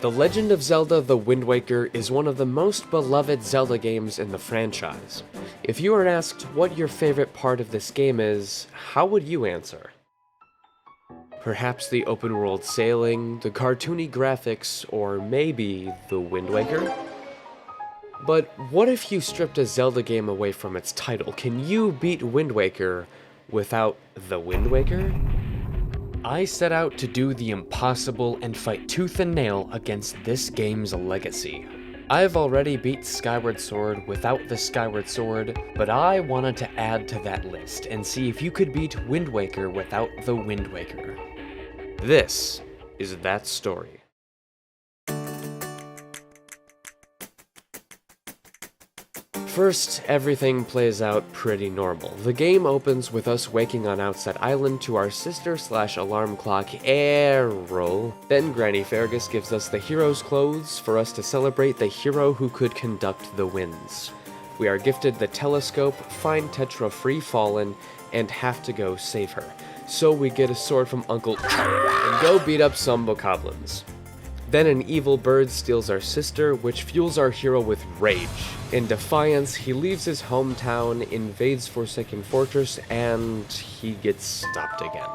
The Legend of Zelda: The Wind Waker is one of the most beloved Zelda games in the franchise. If you are asked what your favorite part of this game is, how would you answer? Perhaps the open world sailing, the cartoony graphics, or maybe the Wind Waker? But what if you stripped a Zelda game away from its title? Can you beat Wind Waker without the Wind Waker? I set out to do the impossible and fight tooth and nail against this game's legacy. I've already beat Skyward Sword without the Skyward Sword, but I wanted to add to that list and see if you could beat Wind Waker without the Wind Waker. This is that story. First, everything plays out pretty normal. The game opens with us waking on Outset Island to our sister/alarm clock Errol. Then Granny Fergus gives us the hero's clothes for us to celebrate the hero who could conduct the winds. We are gifted the telescope, find Tetra free fallen, and have to go save her. So we get a sword from Uncle and go beat up some bokoblins. Then an evil bird steals our sister, which fuels our hero with rage. In defiance, he leaves his hometown, invades Forsaken Fortress, and he gets stopped again.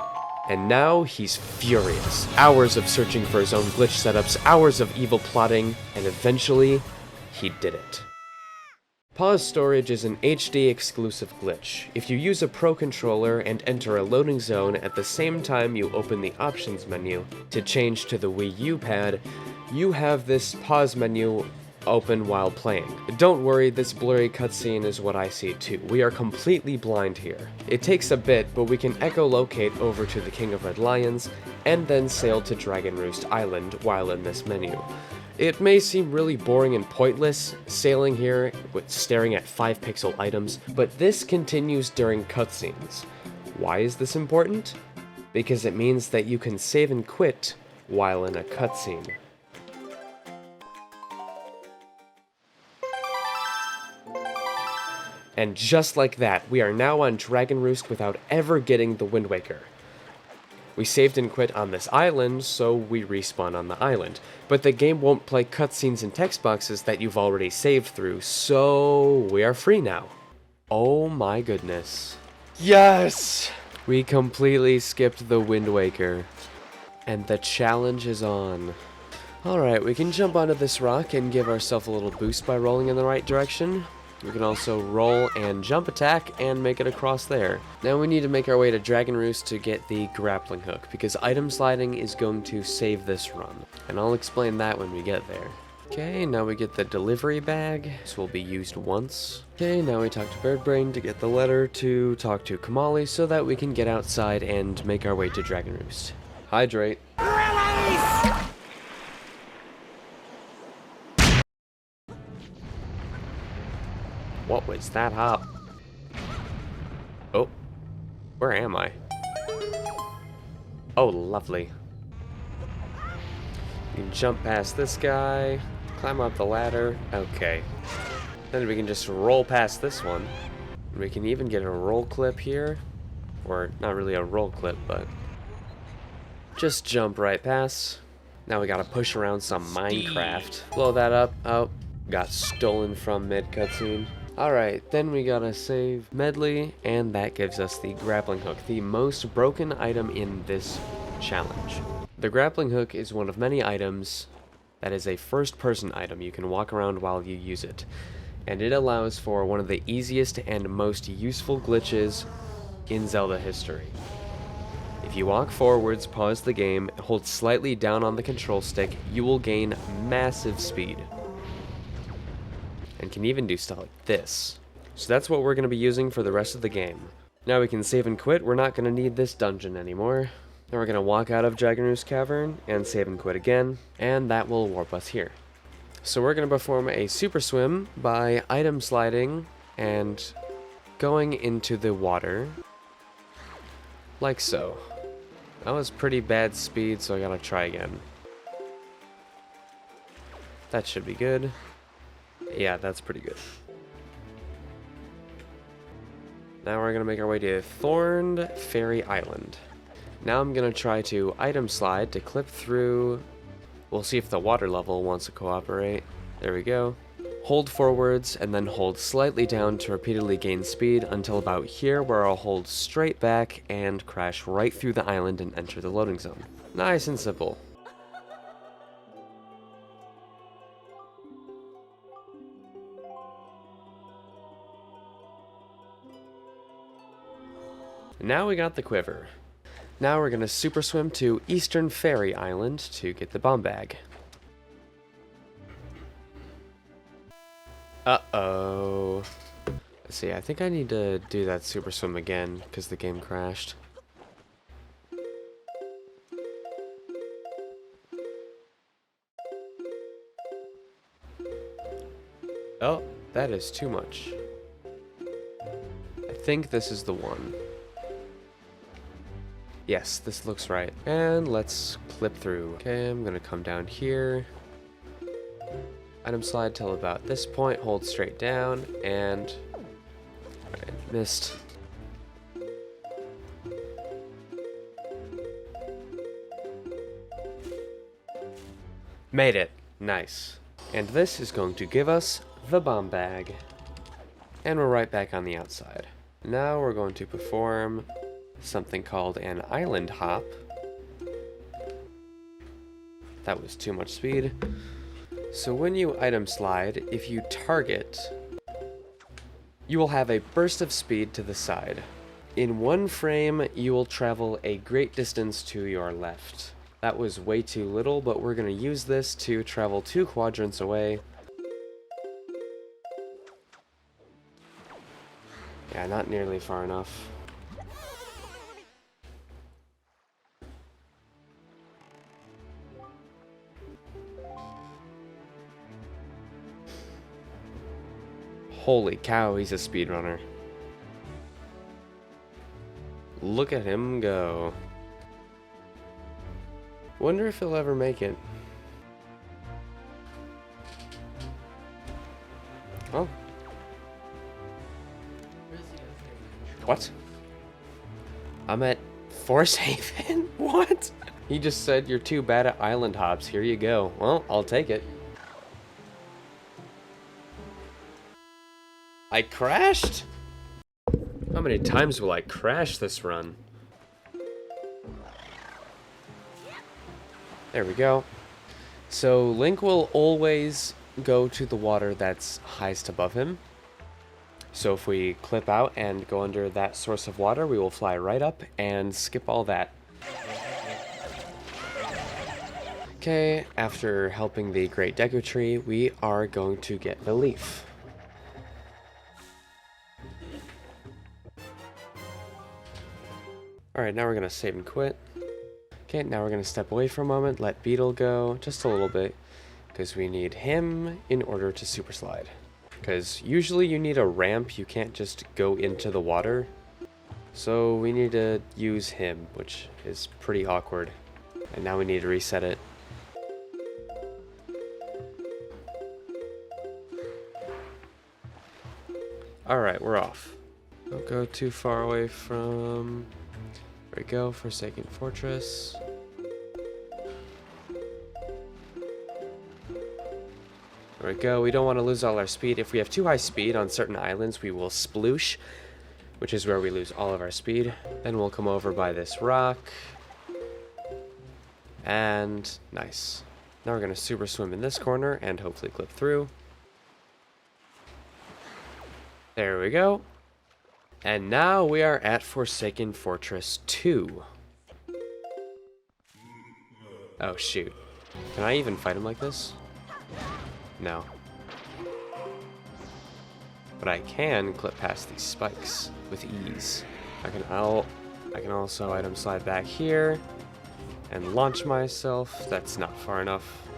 And now he's furious. Hours of searching for his own glitch setups, hours of evil plotting, and eventually, he did it. Pause storage is an HD exclusive glitch. If you use a Pro controller and enter a loading zone at the same time you open the options menu to change to the Wii U pad, you have this pause menu open while playing. Don't worry, this blurry cutscene is what I see too. We are completely blind here. It takes a bit, but we can echolocate over to the King of Red Lions and then sail to Dragon Roost Island while in this menu. It may seem really boring and pointless, sailing here with staring at 5-pixel items, but this continues during cutscenes. Why is this important? Because it means that you can save and quit while in a cutscene. And just like that, we are now on Dragon Roost without ever getting the Wind Waker. We saved and quit on this island, so we respawn on the island. But the game won't play cutscenes and text boxes that you've already saved through, so we are free now. Oh my goodness. Yes! We completely skipped the Wind Waker. And the challenge is on. Alright, we can jump onto this rock and give ourselves a little boost by rolling in the right direction. We can also roll and jump attack and make it across there. Now we need to make our way to Dragon Roost to get the grappling hook, because item sliding is going to save this run. And I'll explain that when we get there. Okay, now we get the delivery bag. This will be used once. Okay, now we talk to Birdbrain to get the letter to talk to Kamali so that we can get outside and make our way to Dragon Roost. Hydrate. What was that hop? Oh, where am I? Oh, lovely. You can jump past this guy, climb up the ladder. Okay. Then we can just roll past this one. We can even get a roll clip here. Or, not really a roll clip, but just jump right past. Now we gotta push around some Minecraft. Blow that up. Oh, got stolen from mid-cutscene. Alright, then we gotta save Medley, and that gives us the grappling hook, the most broken item in this challenge. The grappling hook is one of many items that is a first-person item. You can walk around while you use it, and it allows for one of the easiest and most useful glitches in Zelda history. If you walk forwards, pause the game, and hold slightly down on the control stick, you will gain massive speed. And can even do stuff like this. So that's what we're going to be using for the rest of the game. Now we can save and quit. We're not going to need this dungeon anymore. Then we're going to walk out of Dragon Roost Cavern and save and quit again, and that will warp us here. So we're going to perform a super swim by item sliding and going into the water like so. That was pretty bad speed, so I gotta try again. That should be good. Yeah, that's pretty good. Now we're gonna make our way to Thorned Fairy Island. Now I'm gonna try to item slide to clip through We'll see if the water level wants to cooperate. There we go. Hold forwards and then hold slightly down to repeatedly gain speed until about here, where I'll hold straight back and crash right through the island and enter the loading zone. Nice and simple. Now we got the quiver. Now we're gonna super swim to Eastern Fairy Island to get the bomb bag. Uh-oh. Let's see, I think I need to do that super swim again because the game crashed. Oh, that is too much. I think this is the one. Yes, this looks right. And let's clip through. Okay, I'm gonna come down here. Item slide till about this point, hold straight down, and... Alright, missed. Made it. Nice. And this is going to give us the bomb bag. And we're right back on the outside. Now we're going to perform something called an island hop. That was too much speed. So when you item slide, if you target, you will have a burst of speed to the side. In one frame, you will travel a great distance to your left. That was way too little, but we're going to use this to travel 2 quadrants away. Yeah, not nearly far enough. Holy cow, he's a speedrunner. Look at him go. Wonder if he'll ever make it. Oh. What? I'm at Force Haven? What? He just said you're too bad at island hops. Here you go. Well, I'll take it. I crashed? How many times will I crash this run? There we go. So Link will always go to the water that's highest above him. So if we clip out and go under that source of water, we will fly right up and skip all that. Okay, after helping the Great Deku Tree, we are going to get the leaf. Alright, now we're going to save and quit. Okay, now we're going to step away for a moment, let Beetle go just a little bit, because we need him in order to super slide. Because usually you need a ramp, you can't just go into the water. So we need to use him, which is pretty awkward. And now we need to reset it. Alright, we're off. Don't go too far away from... There we go, Forsaken Fortress. There we go, we don't want to lose all our speed. If we have too high speed on certain islands, we will sploosh, which is where we lose all of our speed. Then we'll come over by this rock. And nice. Now we're going to super swim in this corner and hopefully clip through. There we go. And now we are at Forsaken Fortress 2. Oh shoot. Can I even fight him like this? No. But I can clip past these spikes with ease. I can also item slide back here and launch myself. That's not far enough.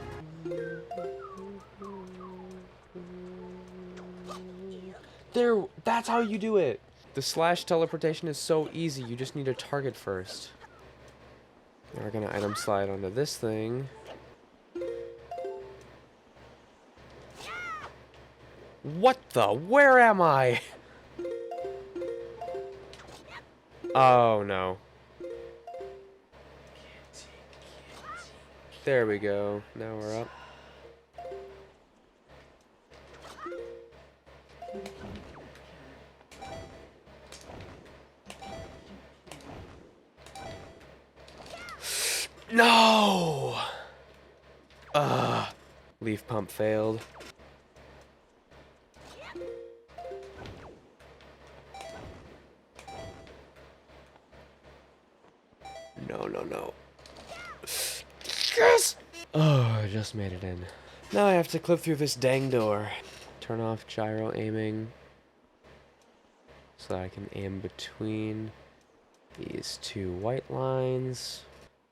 There, that's how you do it. The slash teleportation is so easy, you just need a target first. Now we're gonna item slide onto this thing. What the? Where am I? Oh no. There we go. Now we're up. No! Leaf pump failed. No. Yes! Oh, I just made it in. Now I have to clip through this dang door. Turn off gyro aiming so that I can aim between these two white lines.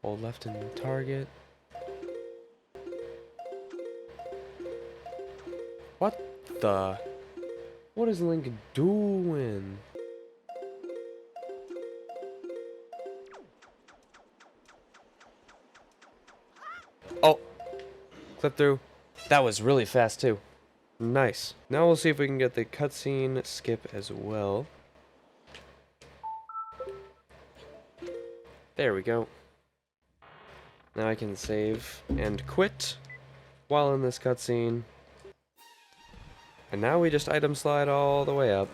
Hold left and target. What the? What is Link doing? Oh, clip through. That was really fast too. Nice. Now we'll see if we can get the cutscene skip as well. There we go. Now I can save and quit while in this cutscene. And now we just item slide all the way up.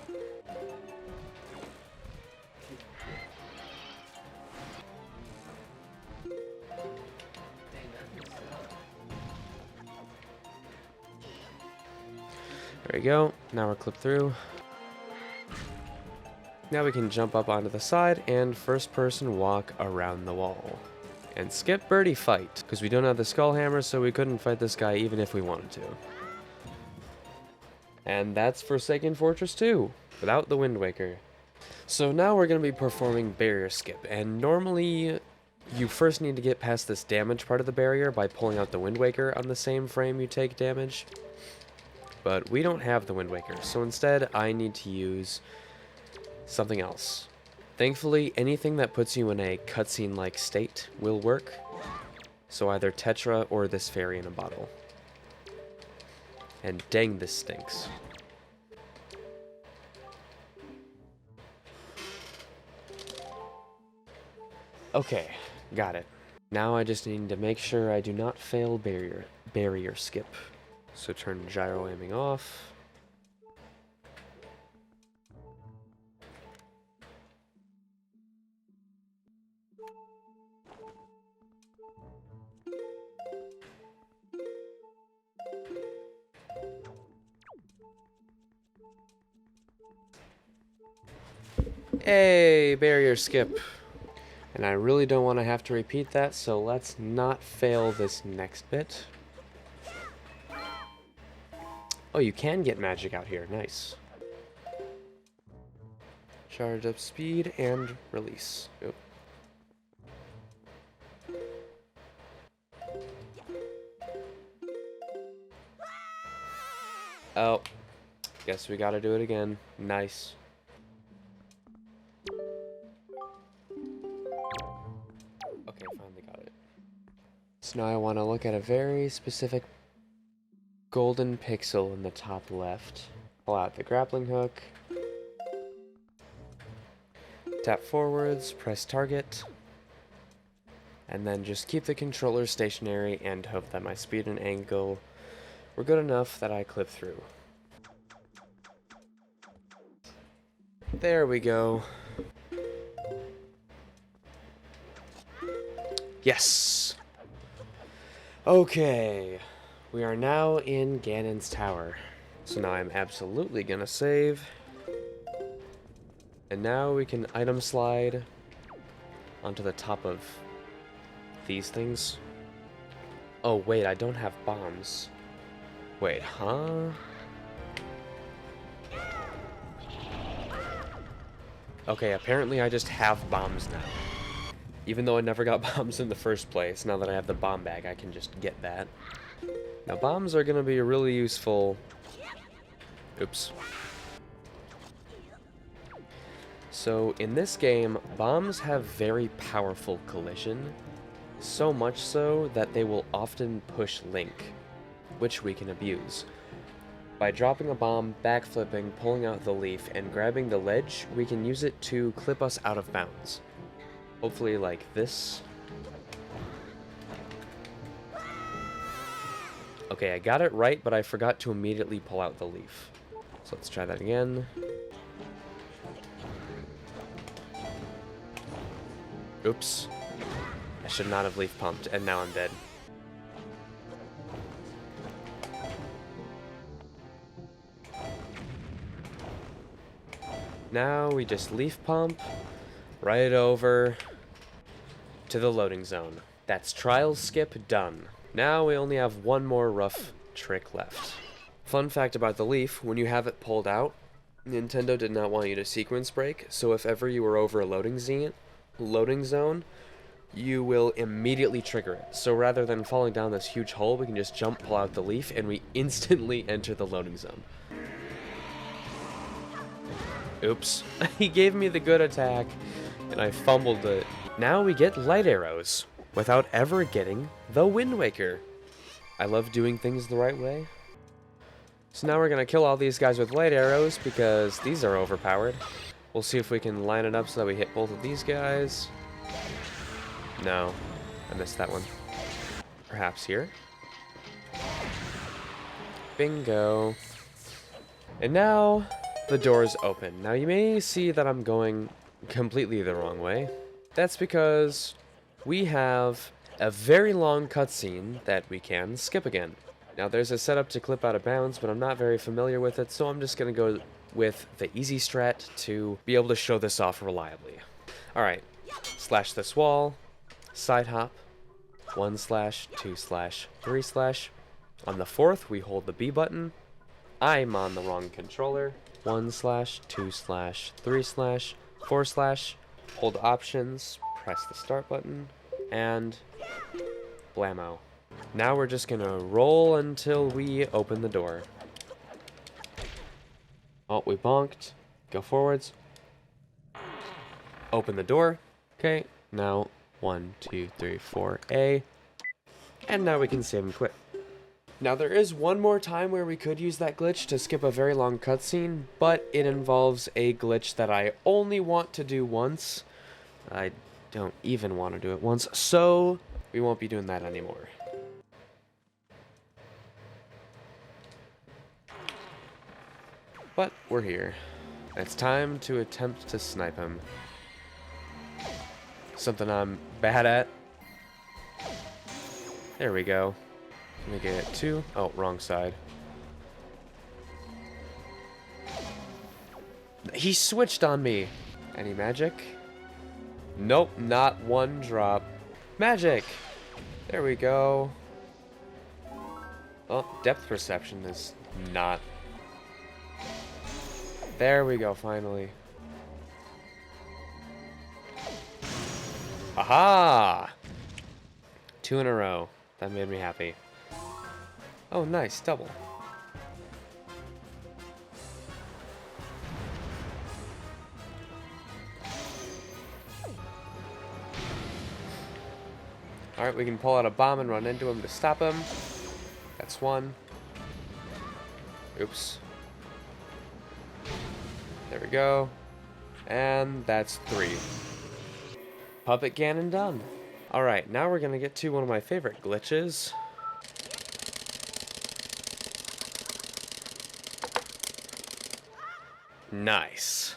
There we go. Now we're clipped through. Now we can jump up onto the side and first person walk around the wall. And skip birdie fight, because we don't have the skull hammer, so we couldn't fight this guy even if we wanted to. And that's Forsaken Fortress 2, without the Wind Waker. So now we're going to be performing barrier skip, and normally you first need to get past this damage part of the barrier by pulling out the Wind Waker on the same frame you take damage. But we don't have the Wind Waker, so instead I need to use something else. Thankfully, anything that puts you in a cutscene-like state will work. So either Tetra or this fairy in a bottle. And dang, this stinks. Okay, got it. Now I just need to make sure I do not fail barrier skip. So turn gyro aiming off. Hey, barrier skip. And I really don't want to have to repeat that, so let's not fail this next bit. Oh, you can get magic out here. Nice. Charge up speed and release. Oop. Oh. Guess we gotta do it again. Nice. Okay, finally got it. So now I want to look at a very specific golden pixel in the top left. Pull out the grappling hook. Tap forwards, press target. And then just keep the controller stationary and hope that my speed and angle were good enough that I clip through. There we go. Yes! Okay. We are now in Ganon's tower. So now I'm absolutely gonna save. And now we can item slide onto the top of these things. Oh wait, I don't have bombs. Wait, huh? Okay, apparently I just have bombs now. Even though I never got bombs in the first place, now that I have the bomb bag, I can just get that. Now, bombs are going to be really useful. Oops. So, in this game, bombs have very powerful collision. So much so that they will often push Link, which we can abuse. By dropping a bomb, backflipping, pulling out the leaf, and grabbing the ledge, we can use it to clip us out of bounds. Hopefully like this. Okay, I got it right, but I forgot to immediately pull out the leaf. So let's try that again. Oops. I should not have leaf pumped, and now I'm dead. Now we just leaf pump right over to the loading zone. That's trial skip done. Now we only have one more rough trick left. Fun fact about the leaf, when you have it pulled out, Nintendo did not want you to sequence break, so if ever you were over a loading zone, you will immediately trigger it. So rather than falling down this huge hole, we can just jump, pull out the leaf, and we instantly enter the loading zone. Oops. He gave me the good attack, and I fumbled it. Now we get light arrows, without ever getting the Wind Waker. I love doing things the right way. So now we're gonna kill all these guys with light arrows, because these are overpowered. We'll see if we can line it up so that we hit both of these guys. No, I missed that one. Perhaps here. Bingo. And now the door's open. Now you may see that I'm going completely the wrong way. That's because we have a very long cutscene that we can skip again. Now there's a setup to clip out of bounds, but I'm not very familiar with it, so I'm just gonna go with the easy strat to be able to show this off reliably. Alright, slash this wall, side hop, 1 slash, 2 slash, 3 slash. On the fourth, we hold the B button. I'm on the wrong controller. 1 slash, 2 slash, 3 slash, 4 slash. Hold options, press the start button, and blammo. Now we're just gonna roll until we open the door. Oh, we bonked. Go forwards. Open the door. Okay, now 1, 2, 3, 4, A. And now we can save and quit. Now there is one more time where we could use that glitch to skip a very long cutscene, but it involves a glitch that I only want to do once. I don't even want to do it once, so we won't be doing that anymore. But we're here. It's time to attempt to snipe him. Something I'm bad at. There we go. Let me get 2. Oh, wrong side. He switched on me. Any magic? Nope, not one drop. Magic! There we go. Oh, depth perception is not. There we go, finally. Aha! 2 in a row. That made me happy. Oh, nice, double. Alright, we can pull out a bomb and run into him to stop him. That's 1. Oops. There we go. And that's 3. Puppet cannon done. Alright, now we're gonna get to one of my favorite glitches. Nice.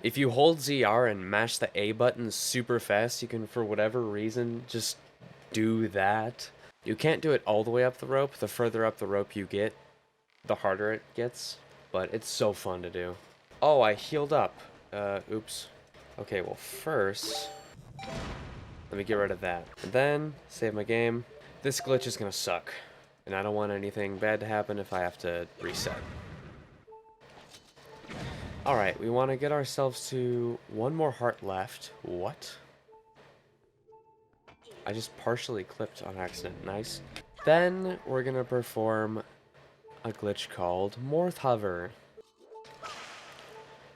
If you hold ZR and mash the A button super fast, you can, for whatever reason, just do that. You can't do it all the way up the rope. The further up the rope you get, the harder it gets. But it's so fun to do. Oh, I healed up. Oops. Okay, well first, let me get rid of that. And then, save my game. This glitch is gonna suck. And I don't want anything bad to happen if I have to reset. Alright, we want to get ourselves to 1 more heart left. What? I just partially clipped on accident. Nice. Then we're going to perform a glitch called Morph Hover.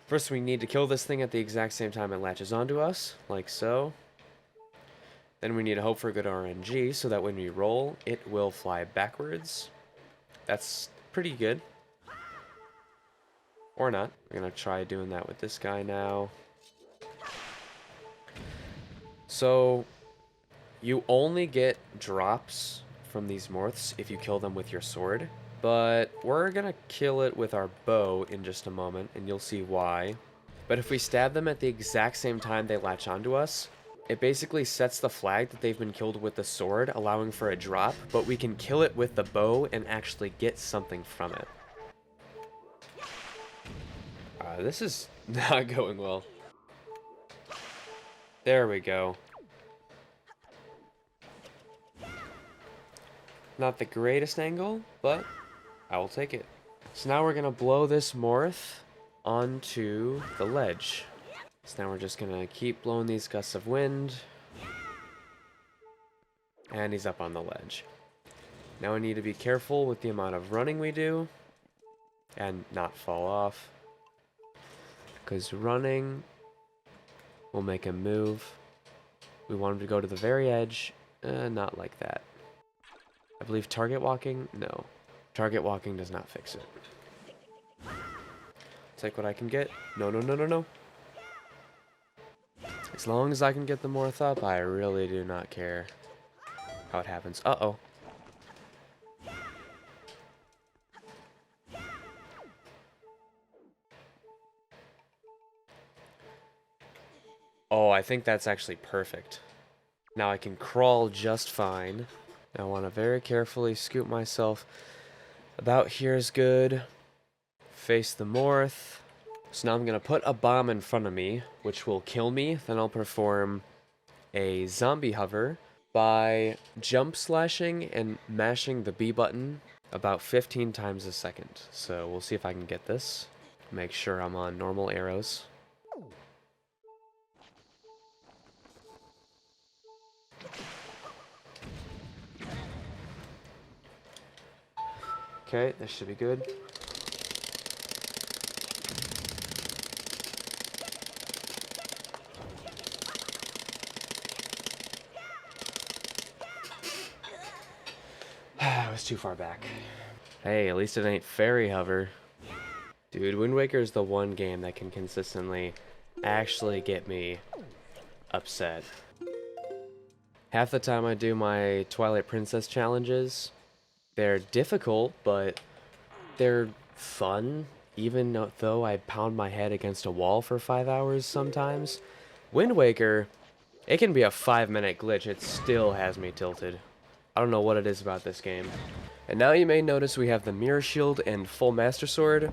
First we need to kill this thing at the exact same time it latches onto us, like so. Then we need to hope for good RNG so that when we roll, it will fly backwards. That's pretty good. Or not. We're gonna try doing that with this guy now. So, you only get drops from these morphs if you kill them with your sword, but we're gonna kill it with our bow in just a moment, and you'll see why. But if we stab them at the exact same time they latch onto us, it basically sets the flag that they've been killed with the sword, allowing for a drop, but we can kill it with the bow and actually get something from it. This is not going well. There we go. Not the greatest angle, but I will take it. So now we're gonna blow this morph onto the ledge. So now we're just gonna keep blowing these gusts of wind. And he's up on the ledge. Now we need to be careful with the amount of running we do and not fall off, because running will make him move. We want him to go to the very edge, not like that. I believe target walking, no. Target walking does not fix it. Take what I can get. No, no, no, no, no. As long as I can get the morph up, I really do not care how it happens. Uh-oh. Oh, I think that's actually perfect. Now I can crawl just fine. Now I want to very carefully scoop myself about here is good. Face the morph. So now I'm going to put a bomb in front of me, which will kill me. Then I'll perform a zombie hover by jump slashing and mashing the B button about 15 times a second. So we'll see if I can get this. Make sure I'm on normal arrows. Okay, this should be good. I was too far back. Hey, at least it ain't fairy hover. Dude, Wind Waker is the one game that can consistently actually get me upset. Half the time I do my Twilight Princess challenges, they're difficult, but they're fun, even though I pound my head against a wall for 5 hours sometimes. Wind Waker, it can be a 5-minute glitch, it still has me tilted. I don't know what it is about this game. And now you may notice we have the Mirror Shield and Full Master Sword,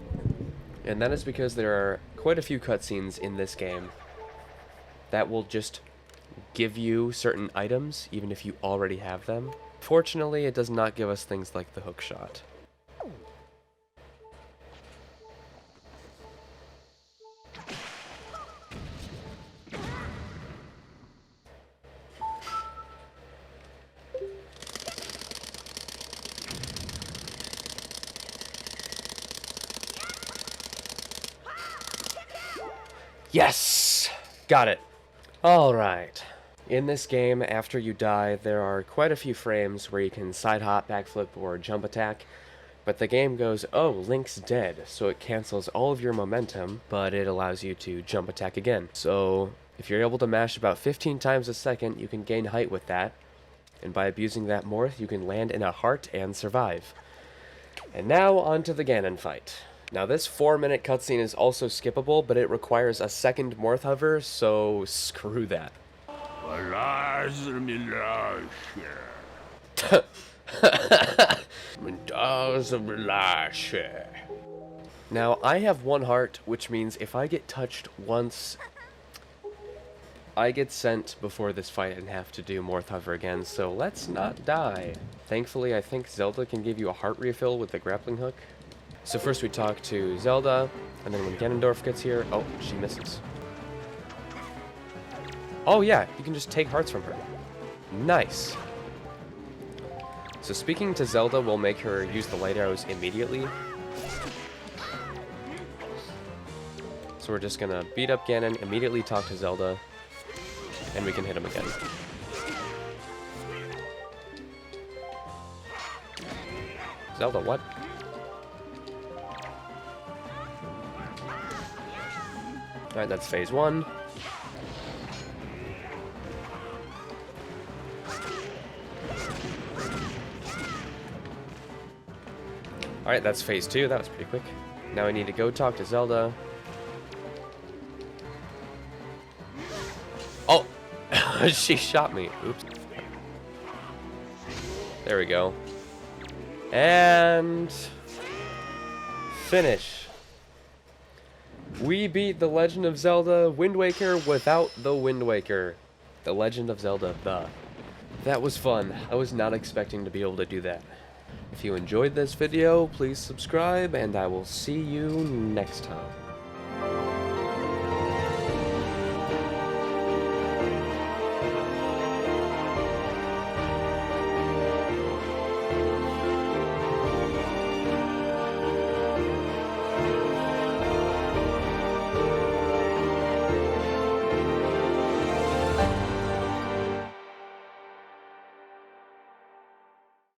and that is because there are quite a few cutscenes in this game that will just give you certain items, even if you already have them. Fortunately, it does not give us things like the hook shot. Yes! Got it. Alright. In this game, after you die, there are quite a few frames where you can side hop, backflip, or jump attack, but the game goes, oh, Link's dead, so it cancels all of your momentum, but it allows you to jump attack again. So, if you're able to mash about 15 times a second, you can gain height with that, and by abusing that morph, you can land in a heart and survive. And now, on to the Ganon fight. Now this 4-minute cutscene is also skippable, but it requires a second morph hover, so screw that. Now, I have 1 heart, which means if I get touched once, I get sent before this fight and have to do morph hover again, so let's not die. Thankfully, I think Zelda can give you a heart refill with the grappling hook. So first we talk to Zelda, and then when Ganondorf gets here, oh, she misses. Oh yeah, you can just take hearts from her. Nice. So speaking to Zelda will make her use the light arrows immediately. So we're just gonna beat up Ganon, immediately talk to Zelda, and we can hit him again. Zelda, what? Alright, that's phase 1. Alright, that's phase 2. That was pretty quick. Now I need to go talk to Zelda. Oh! She shot me. Oops. There we go. And... finish. We beat The Legend of Zelda Wind Waker without the Wind Waker. The Legend of Zelda, That was fun. I was not expecting to be able to do that. If you enjoyed this video, please subscribe, and I will see you next time.